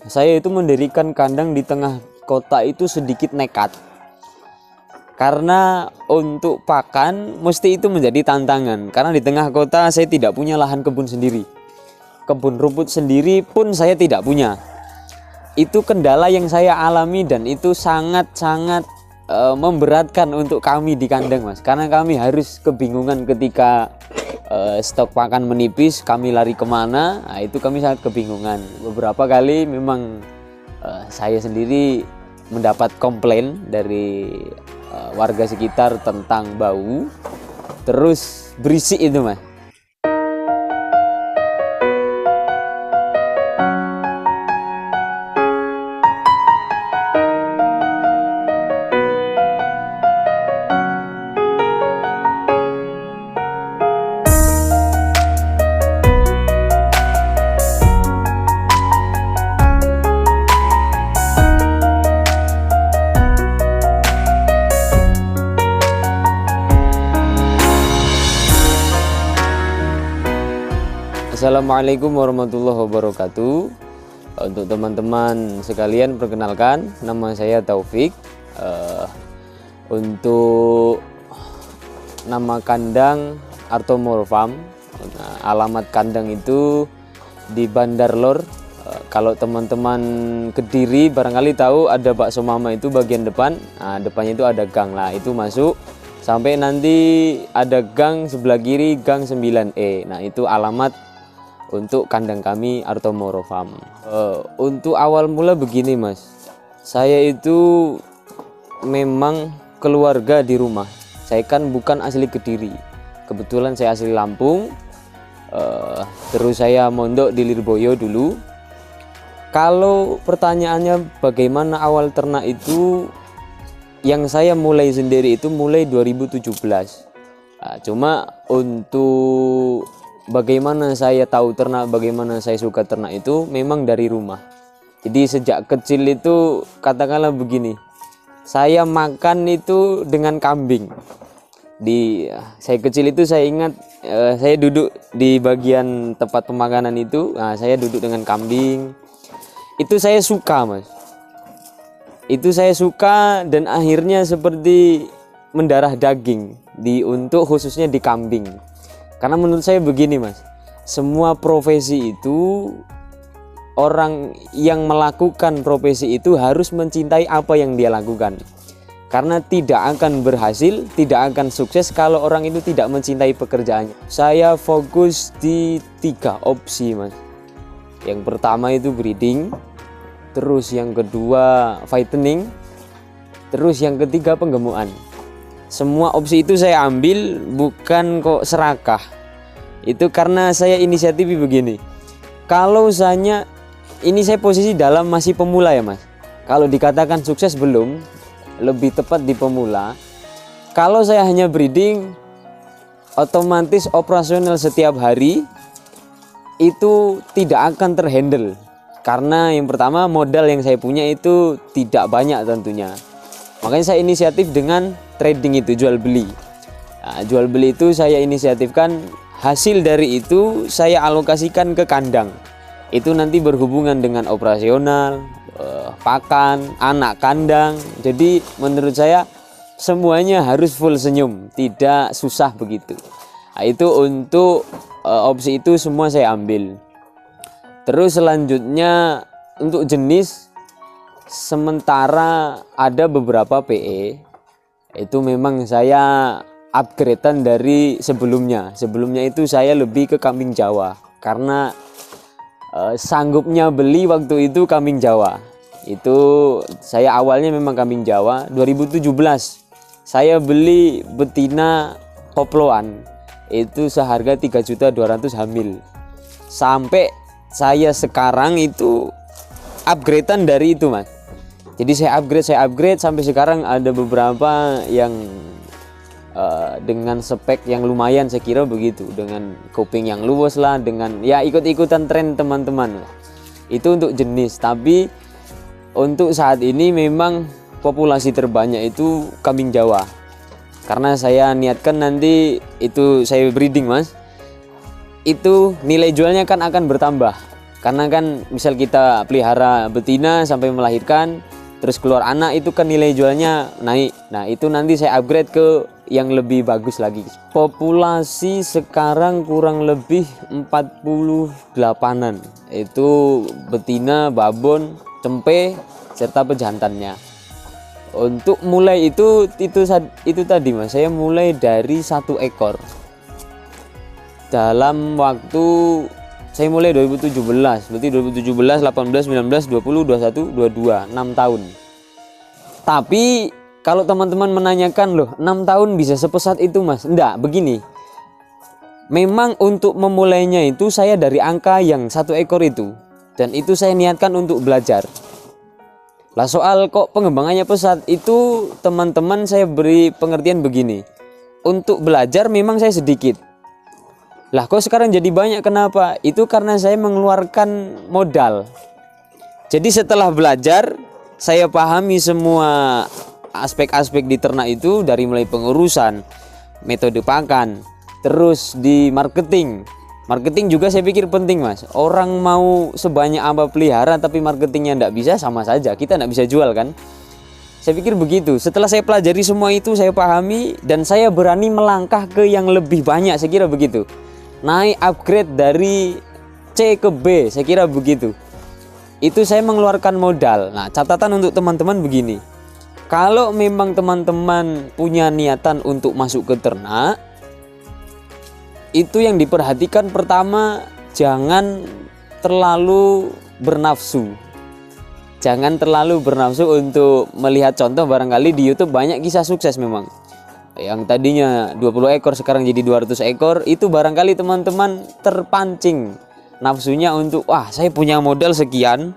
Saya itu mendirikan kandang di tengah kota itu sedikit nekat. Karena untuk pakan mesti itu menjadi tantangan. Karena di tengah kota saya tidak punya lahan kebun sendiri. Kebun rumput sendiri pun saya tidak punya. Itu kendala yang saya alami dan itu sangat-sangat memberatkan untuk kami di kandang, Mas. Karena kami harus kebingungan ketika stok pakan menipis, kami lari kemana, nah, itu kami sangat kebingungan. Beberapa kali memang saya sendiri mendapat komplain dari warga sekitar tentang bau, terus berisik itu, Mas. Assalamualaikum warahmatullahi wabarakatuh. Untuk teman-teman sekalian, perkenalkan, nama saya Taufik. Untuk nama kandang Artomoro Farm. Alamat kandang itu di Bandar Lor. Kalau teman-teman Kediri barangkali tahu ada bakso mama itu bagian depan. Nah, depannya itu ada gang lah, itu masuk sampai nanti ada gang sebelah kiri, gang 9E. Nah, itu alamat untuk kandang kami Artomoro Farm. Untuk awal mula begini, Mas, saya itu memang keluarga di rumah. Saya kan bukan asli Kediri, kebetulan saya asli Lampung. Terus saya mondok di Lirboyo dulu. Kalau pertanyaannya bagaimana awal ternak itu, yang saya mulai sendiri itu mulai 2017. Cuma untuk bagaimana saya tahu ternak, bagaimana saya suka ternak itu memang dari rumah. Jadi sejak kecil itu katakanlah begini, saya makan itu dengan kambing. Saya kecil itu saya ingat saya duduk di bagian tempat pemakanan itu, saya duduk dengan kambing. Itu saya suka, Mas. Itu saya suka dan akhirnya seperti mendarah daging untuk khususnya di kambing. Karena menurut saya begini, Mas, semua profesi itu, orang yang melakukan profesi itu harus mencintai apa yang dia lakukan. Karena tidak akan berhasil, tidak akan sukses kalau orang itu tidak mencintai pekerjaannya. Saya fokus di 3 opsi, Mas. Yang pertama itu breeding, terus yang kedua fattening, terus yang ketiga penggemukan. Semua opsi itu saya ambil bukan kok serakah. Itu karena saya inisiatif begini. Kalau misalnya ini saya posisi dalam masih pemula ya, Mas. Kalau dikatakan sukses belum, lebih tepat di pemula. Kalau saya hanya breeding, otomatis operasional setiap hari itu tidak akan terhandle. Karena yang pertama modal yang saya punya itu tidak banyak tentunya. Makanya saya inisiatif dengan trading itu, jual beli. Nah, jual beli itu saya inisiatifkan, hasil dari itu saya alokasikan ke kandang. Itu nanti berhubungan dengan operasional, pakan, anak kandang. Jadi menurut saya semuanya harus full senyum, tidak susah begitu. Nah, itu untuk opsi itu semua saya ambil. Terus selanjutnya untuk jenis, sementara ada beberapa PE itu memang saya upgradean dari sebelumnya. Sebelumnya itu saya lebih ke kambing Jawa karena sanggupnya beli waktu itu kambing Jawa. Itu saya awalnya memang kambing Jawa. 2017 saya beli betina koploan itu seharga 3.200.000 hamil. Sampai saya sekarang itu upgradean dari itu, Mas. Jadi saya upgrade sampai sekarang ada beberapa yang dengan spek yang lumayan, saya kira begitu, dengan kuping yang luas lah, dengan ya ikut-ikutan tren teman-teman. Itu untuk jenis, tapi untuk saat ini memang populasi terbanyak itu kambing Jawa. Karena saya niatkan nanti itu saya breeding, Mas. Itu nilai jualnya kan akan bertambah. Karena kan misal kita pelihara betina sampai melahirkan terus keluar anak, itu kan nilai jualnya naik. Nah itu nanti saya upgrade ke yang lebih bagus lagi. Populasi sekarang kurang lebih 48-an, itu betina, babon, cempe serta pejantannya. Untuk mulai itu tadi Mas, saya mulai dari 1 ekor. Dalam waktu saya mulai 2017, berarti 2017, 18, 19, 20, 21, 22, 6 tahun. Tapi kalau teman-teman menanyakan, loh 6 tahun bisa sepesat itu Mas? Enggak, begini. Memang untuk memulainya itu saya dari angka yang 1 ekor itu. Dan itu saya niatkan untuk belajar. Lah soal kok pengembangannya pesat, itu teman-teman saya beri pengertian begini. Untuk belajar memang saya sedikit. Lah kok sekarang jadi banyak, kenapa? Itu karena saya mengeluarkan modal. Jadi setelah belajar, saya pahami semua aspek-aspek di ternak itu, dari mulai pengurusan, metode pakan, terus di marketing. Marketing juga saya pikir penting Mas. Orang mau sebanyak apa pelihara tapi marketingnya enggak bisa, sama saja kita enggak bisa jual kan. Saya pikir begitu. Setelah saya pelajari semua itu, saya pahami dan saya berani melangkah ke yang lebih banyak, saya kira begitu. Naik upgrade dari C ke B, saya kira begitu. Itu saya mengeluarkan modal. Nah catatan untuk teman-teman begini, kalau memang teman-teman punya niatan untuk masuk ke ternak, itu yang diperhatikan pertama, jangan terlalu bernafsu. Jangan terlalu bernafsu untuk melihat contoh, barangkali di YouTube banyak kisah sukses memang. Yang tadinya 20 ekor sekarang jadi 200 ekor, itu barangkali teman-teman terpancing nafsunya untuk, wah saya punya modal sekian,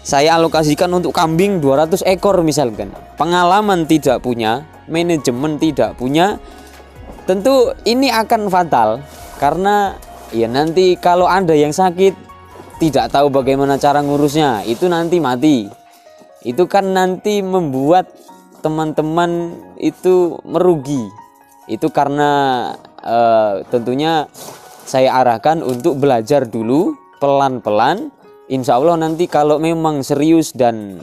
saya alokasikan untuk kambing 200 ekor misalkan. Pengalaman tidak punya, manajemen tidak punya, tentu ini akan fatal. Karena ya nanti kalau ada yang sakit, tidak tahu bagaimana cara ngurusnya, itu nanti mati. Itu kan nanti membuat teman-teman itu merugi. Itu karena tentunya saya arahkan untuk belajar dulu pelan-pelan. Insya Allah nanti kalau memang serius dan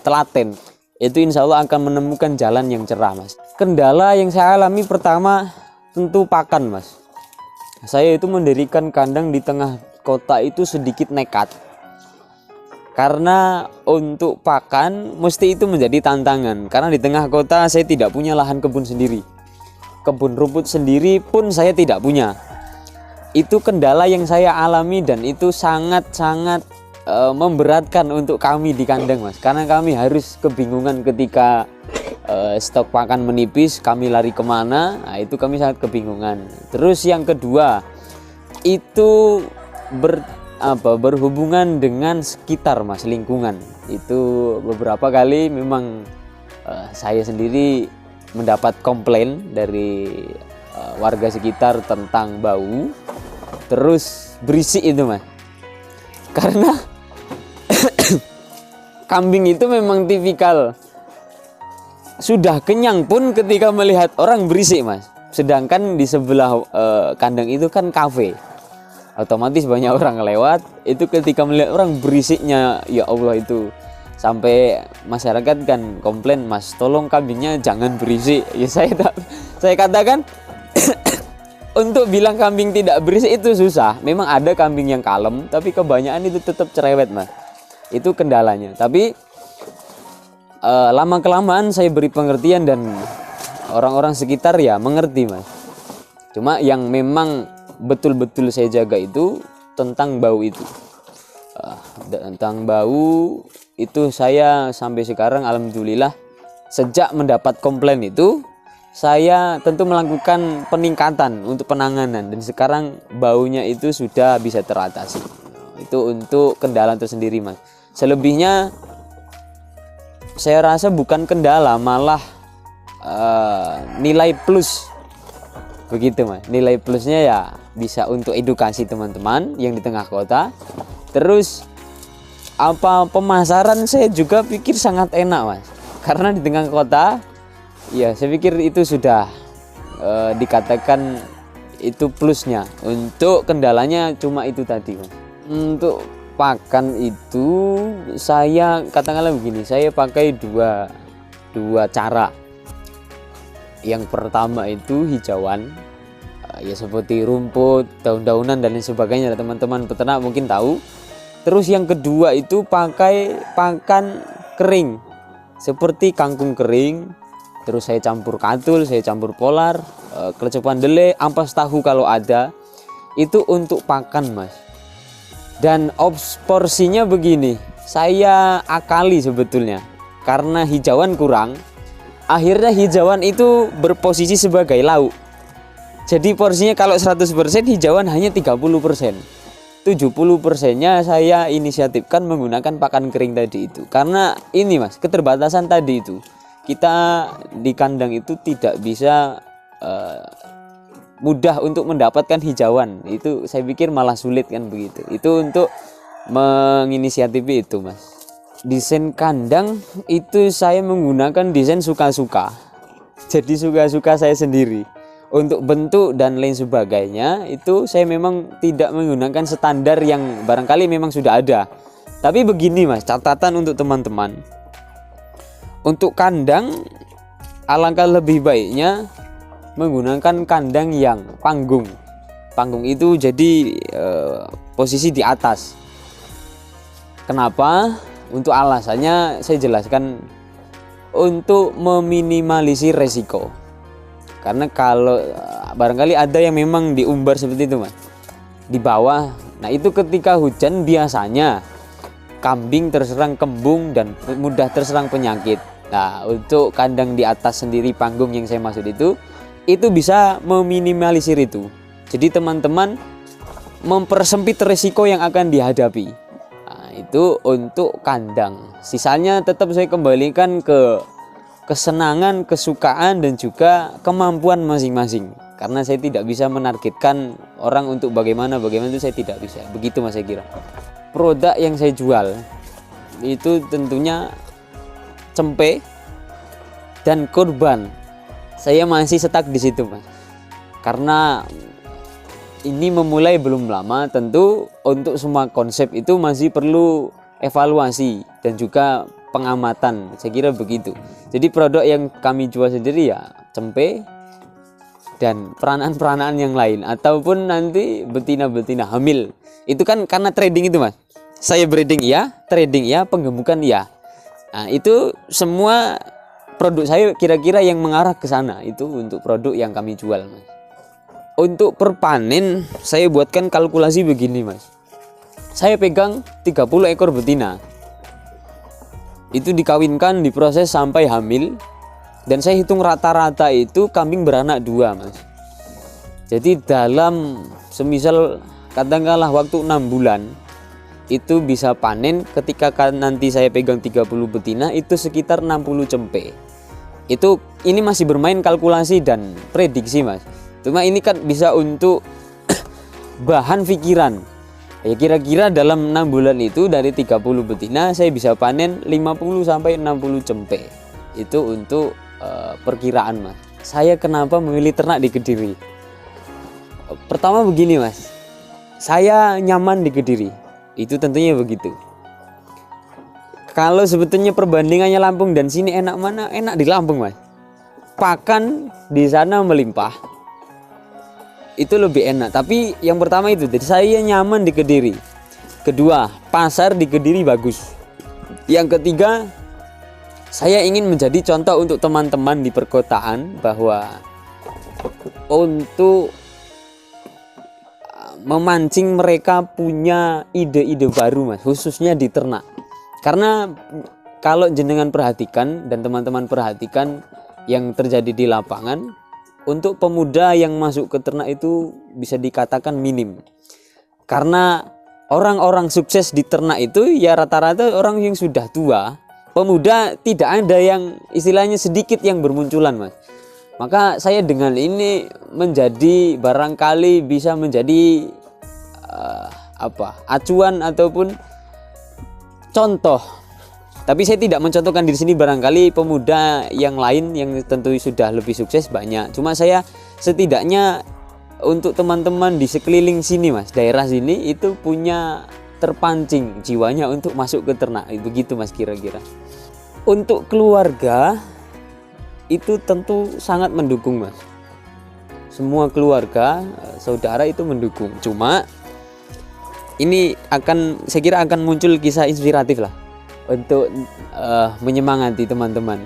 telaten, itu insya Allah akan menemukan jalan yang cerah Mas. Kendala yang saya alami pertama tentu pakan Mas. Saya itu mendirikan kandang di tengah kota itu sedikit nekat. Karena untuk pakan mesti itu menjadi tantangan. Karena di tengah kota saya tidak punya lahan kebun sendiri. Kebun rumput sendiri pun saya tidak punya. Itu kendala yang saya alami dan itu sangat-sangat memberatkan untuk kami di kandang Mas. Karena kami harus kebingungan ketika stok pakan menipis, kami lari kemana, nah itu kami sangat kebingungan. Terus yang kedua, itu berhubungan dengan sekitar Mas, lingkungan. Itu beberapa kali memang saya sendiri mendapat komplain dari warga sekitar tentang bau, terus berisik itu Mas. Karena kambing itu memang tipikal sudah kenyang pun ketika melihat orang berisik Mas. Sedangkan di sebelah kandang itu kan kafe, otomatis banyak orang lewat. Itu ketika melihat orang berisiknya, ya Allah, itu sampai masyarakat kan komplain, Mas tolong kambingnya jangan berisik. Ya saya katakan untuk bilang kambing tidak berisik itu susah. Memang ada kambing yang kalem, tapi kebanyakan itu tetap cerewet Mas. Itu kendalanya. Tapi lama kelamaan saya beri pengertian dan orang-orang sekitar ya mengerti Mas. Cuma yang memang betul-betul saya jaga itu tentang bau itu. Tentang bau itu saya sampai sekarang alhamdulillah, sejak mendapat komplain itu saya tentu melakukan peningkatan untuk penanganan dan sekarang baunya itu sudah bisa teratasi. Itu untuk kendala tersendiri Mas. Selebihnya saya rasa bukan kendala, malah nilai plus begitu Mas. Nilai plusnya ya bisa untuk edukasi teman-teman yang di tengah kota. Terus pemasaran saya juga pikir sangat enak Mas, karena di tengah kota ya saya pikir itu sudah dikatakan itu plusnya. Untuk kendalanya cuma itu tadi Mas. Untuk pakan itu saya katakanlah begini, saya pakai dua cara. Yang pertama itu hijauan, ya seperti rumput, daun-daunan dan lain sebagainya, teman-teman peternak mungkin tahu. Terus yang kedua itu pakai pakan kering seperti kangkung kering, terus saya campur katul, saya campur polar, kelecapan dele, ampas tahu kalau ada. Itu untuk pakan mas. Dan porsinya begini, saya akali sebetulnya karena hijauan kurang, akhirnya hijauan itu berposisi sebagai lauk. Jadi porsinya kalau 100% hijauan hanya 30%. 70%-nya saya inisiatifkan menggunakan pakan kering tadi itu. Karena ini mas, keterbatasan tadi itu. Kita di kandang itu tidak bisa mudah untuk mendapatkan hijauan. Itu saya pikir malah sulit kan begitu. Itu untuk menginisiatifi itu mas. Desain kandang itu saya menggunakan desain suka-suka. Jadi suka-suka saya sendiri. Untuk bentuk dan lain sebagainya itu saya memang tidak menggunakan standar yang barangkali memang sudah ada. Tapi begini mas, catatan untuk teman-teman. Untuk kandang alangkah lebih baiknya menggunakan kandang yang panggung. Panggung itu jadi posisi di atas. Kenapa? Untuk alasannya saya jelaskan, untuk meminimalisir resiko. Karena kalau barangkali ada yang memang diumbar seperti itu mas, di bawah. Nah itu ketika hujan biasanya kambing terserang kembung dan mudah terserang penyakit. Nah untuk kandang di atas sendiri panggung yang saya maksud itu bisa meminimalisir itu. Jadi teman-teman mempersempit resiko yang akan dihadapi. Nah, itu untuk kandang. Sisanya tetap saya kembalikan ke kesenangan, kesukaan dan juga kemampuan masing-masing. Karena saya tidak bisa menargetkan orang untuk bagaimana itu saya tidak bisa. Begitu mas saya kira. Produk yang saya jual itu tentunya cempe dan kurban. Saya masih stuck di situ mas. Karena ini memulai belum lama, tentu untuk semua konsep itu masih perlu evaluasi dan juga pengamatan, saya kira begitu. Jadi produk yang kami jual sendiri ya cempe dan peranaan-peranaan yang lain, ataupun nanti betina-betina hamil. Itu kan karena trading itu mas. Saya breeding ya, trading ya, penggemukan ya. Nah itu semua produk saya kira-kira yang mengarah ke sana. Itu untuk produk yang kami jual mas. Untuk perpanen saya buatkan kalkulasi begini mas. Saya pegang 30 ekor betina. Itu dikawinkan, diproses sampai hamil, dan saya hitung rata-rata itu kambing beranak 2 mas. Jadi dalam semisal katakanlah waktu 6 bulan itu bisa panen. Ketika nanti saya pegang 30 betina itu sekitar 60 cempe. Ini masih bermain kalkulasi dan prediksi mas. Cuma ini kan bisa untuk bahan pikiran. Ya kira-kira dalam 6 bulan itu dari 30 betina saya bisa panen 50 sampai 60 cempe. Itu untuk perkiraan mas. Saya kenapa memilih ternak di Kediri? Pertama begini mas, saya nyaman di Kediri. Itu tentunya begitu. Kalau sebetulnya perbandingannya Lampung dan sini enak mana? Enak di Lampung mas. Pakan di sana melimpah. Itu lebih enak. Tapi yang pertama itu, jadi saya nyaman di Kediri. Kedua, pasar di Kediri bagus. Yang ketiga, saya ingin menjadi contoh untuk teman-teman di perkotaan bahwa untuk memancing mereka punya ide-ide baru mas, khususnya di ternak. Karena kalau jenengan perhatikan dan teman-teman perhatikan yang terjadi di lapangan, untuk pemuda yang masuk ke ternak itu bisa dikatakan minim. Karena orang-orang sukses di ternak itu ya rata-rata orang yang sudah tua. Pemuda tidak ada yang istilahnya sedikit yang bermunculan mas. Maka saya dengan ini menjadi barangkali bisa menjadi acuan ataupun contoh. Tapi saya tidak mencontohkan di sini, barangkali pemuda yang lain yang tentu sudah lebih sukses banyak. Cuma saya setidaknya untuk teman-teman di sekeliling sini mas, daerah sini itu punya terpancing jiwanya untuk masuk ke ternak. Begitu Mas kira-kira. Untuk keluarga itu tentu sangat mendukung Mas. Semua keluarga, saudara itu mendukung. Cuma ini saya kira akan muncul kisah inspiratif lah untuk menyemangati teman-teman.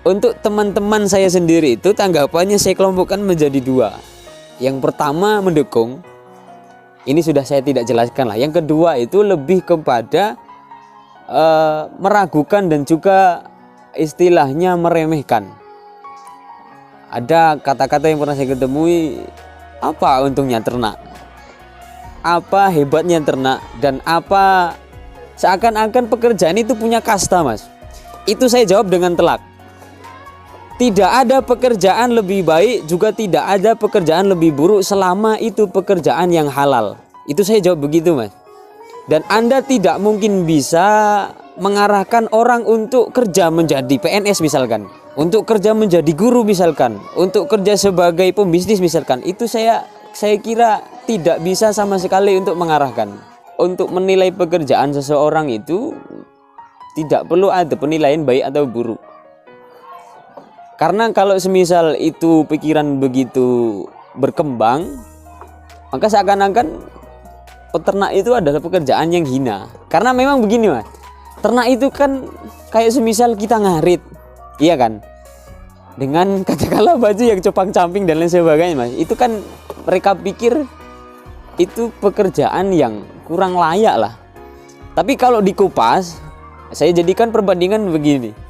Untuk teman-teman saya sendiri itu tanggapannya saya kelompokkan menjadi dua. Yang pertama mendukung. Ini sudah saya tidak jelaskan lah. Yang kedua itu lebih kepada meragukan dan juga istilahnya meremehkan. Ada kata-kata yang pernah saya ketemui, apa untungnya ternak? Apa hebatnya ternak? Dan apa seakan-akan pekerjaan itu punya kasta Mas. Itu saya jawab dengan telak. Tidak ada pekerjaan lebih baik, juga tidak ada pekerjaan lebih buruk selama itu pekerjaan yang halal. Itu saya jawab begitu Mas. Dan Anda tidak mungkin bisa mengarahkan orang untuk kerja menjadi PNS misalkan, untuk kerja menjadi guru misalkan, untuk kerja sebagai pembisnis misalkan. Itu saya kira tidak bisa sama sekali untuk mengarahkan. Untuk menilai pekerjaan seseorang itu tidak perlu ada penilaian baik atau buruk. Karena kalau semisal itu pikiran begitu berkembang, maka seakan-akan peternak itu adalah pekerjaan yang hina. Karena memang begini Mas, ternak itu kan kayak semisal kita ngarit, iya kan? Dengan katakanlah baju yang copang-camping dan lain sebagainya Mas. Itu kan mereka pikir itu pekerjaan yang kurang layak lah. Tapi kalau dikupas, saya jadikan perbandingan begini.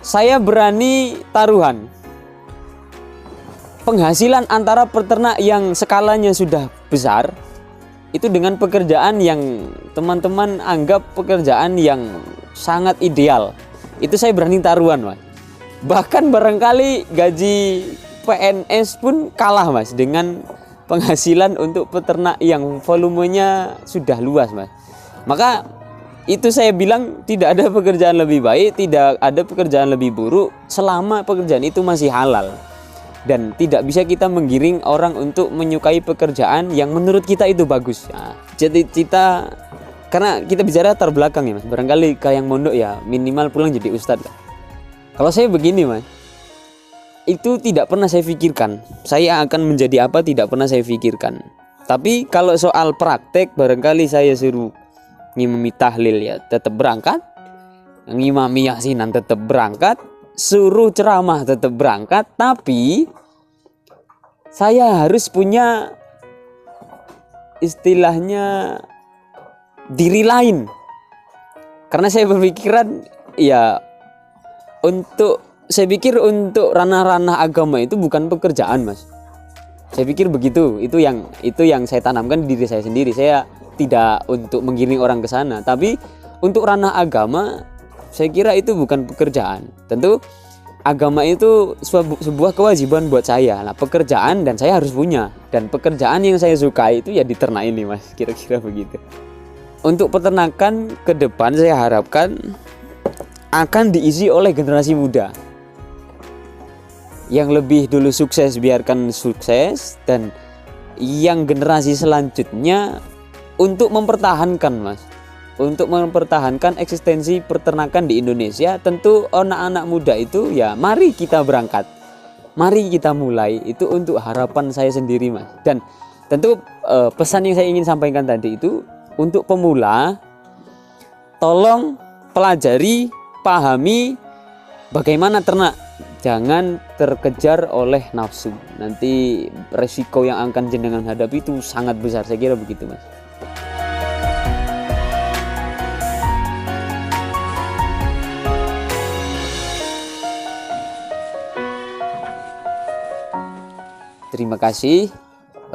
Saya berani taruhan penghasilan antara peternak yang skalanya sudah besar itu dengan pekerjaan yang teman-teman anggap pekerjaan yang sangat ideal. Itu saya berani taruhan Mas. Bahkan barangkali gaji PNS pun kalah Mas dengan penghasilan untuk peternak yang volumenya sudah luas Mas. Maka itu saya bilang tidak ada pekerjaan lebih baik, tidak ada pekerjaan lebih buruk selama pekerjaan itu masih halal. Dan tidak bisa kita menggiring orang untuk menyukai pekerjaan yang menurut kita itu bagus. Nah, jadi kita, karena kita bicara latar belakang ya Mas, barangkali kayak yang mondok ya minimal pulang jadi ustadz. Kalau saya begini Mas, itu tidak pernah saya pikirkan. Saya akan menjadi apa tidak pernah saya pikirkan. Tapi kalau soal praktek barangkali saya suruh ngimami tahlil ya tetap berangkat, ngimami yasinan tetap berangkat, suruh ceramah tetap berangkat. Tapi saya harus punya istilahnya diri lain. Karena saya berpikiran ya saya pikir untuk ranah-ranah agama itu bukan pekerjaan Mas. Saya pikir begitu. Itu yang saya tanamkan di diri saya sendiri. Saya tidak untuk menggiring orang ke sana, tapi untuk ranah agama saya kira itu bukan pekerjaan. Tentu agama itu sebuah kewajiban buat saya. Nah, pekerjaan dan saya harus punya, dan pekerjaan yang saya suka itu ya di ternak ini Mas, kira-kira begitu. Untuk peternakan ke depan saya harapkan akan diisi oleh generasi muda yang lebih dulu sukses biarkan sukses, dan yang generasi selanjutnya untuk mempertahankan Mas, untuk mempertahankan eksistensi peternakan di Indonesia. Tentu anak-anak muda itu ya mari kita berangkat, mari kita mulai. Itu untuk harapan saya sendiri Mas. Dan tentu pesan yang saya ingin sampaikan tadi itu untuk pemula, tolong pelajari, pahami bagaimana ternak. Jangan terkejar oleh nafsu. Nanti resiko yang akan jenengan hadapi itu sangat besar. Saya kira begitu Mas. Terima kasih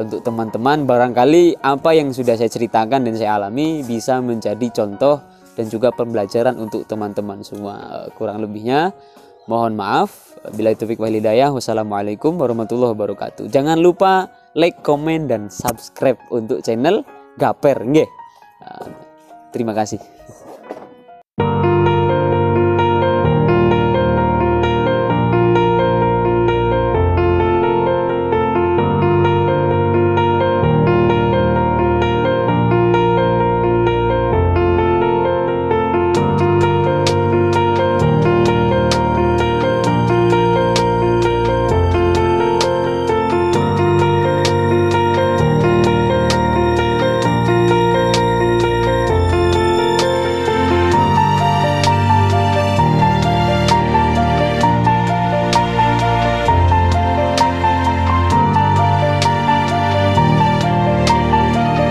untuk teman-teman. Barangkali apa yang sudah saya ceritakan dan saya alami bisa menjadi contoh dan juga pembelajaran untuk teman-teman semua. Kurang lebihnya mohon maaf. Bila taufik wal hidayah. Wassalamualaikum warahmatullahi wabarakatuh. Jangan lupa like, komen, dan subscribe untuk channel Gaper nggih. Terima kasih.